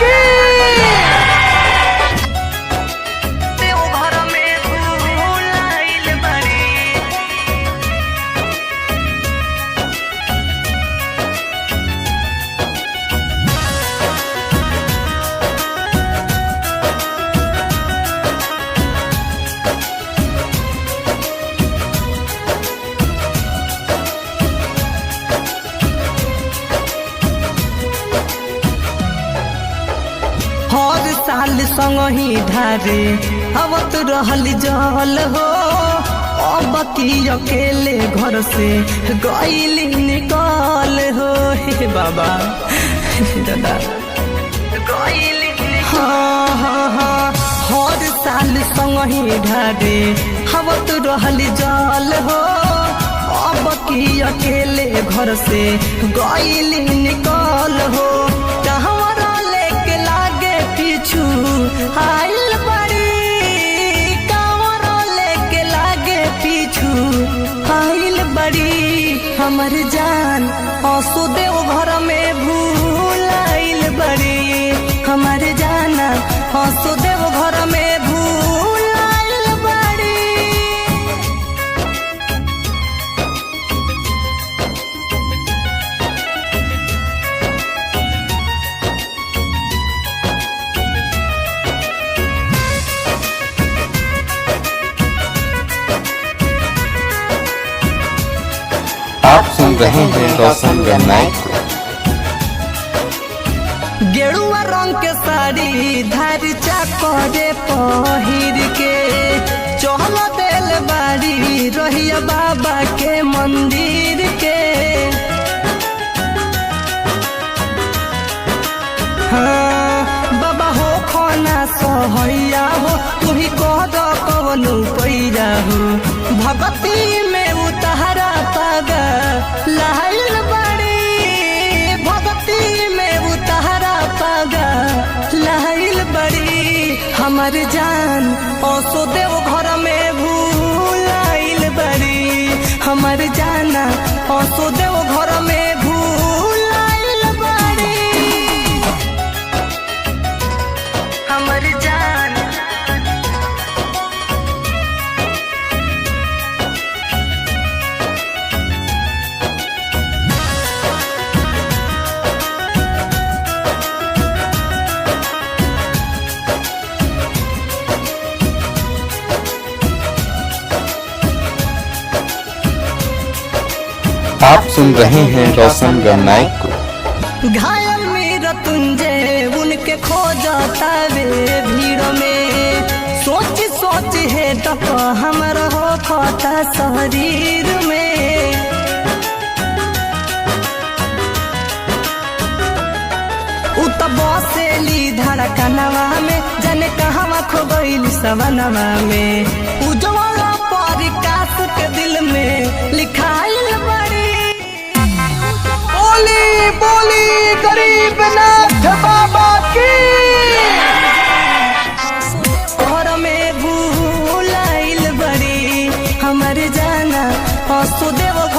की। हर साल संग ही ढारे आवत रहल जल हो, अब की अकेले घर से गईली निकल हो। हे बाबा दादा हाँ हाँ हाँ, हर साल संग ही ढारे आवत रहल जल हो, अब की अकेले घर से गईली निकल हो। पीछू आइल बड़ी कांवर लेके लागे पीछू आइल बड़ी, हमर जान आंसू देव घर में भूल आइल बड़ी, हमर जाना आंसू देव घर में भूल आइल बड़ी। आप सुन रहे हैं रोशन गन्नाई को। गेरुआ रंग के साड़ी धारी चाकरे पहिर के चहल दिल बाड़ी रहिया बाबा के मंदिर के। हाँ बाबा हो खाना सहैया हो, तुही कह दो कवनु पैया हो, भगती में उतारा पागा लाइल बड़ी, भगती में उतारा पागा लाइल बड़ी, हमर जान आंसू देव घर में भूल आइल बड़ी, हमर जाना आंसू देव घर में भूल आइल बड़ी, हमर जान। आप सुन रहे हैं रोशन गन्नाई को। घायल मेरा तुंजे उनके खोजता वे भीड़ में, सोच सोच है तक हमरा हो खाता शरीर में। उत बसेली धड़कनवा में जाने कहवा खो गइली सवनवा में, उज्जवला परिकाश के दिल में लिखाइल बड़ी। बोली बोली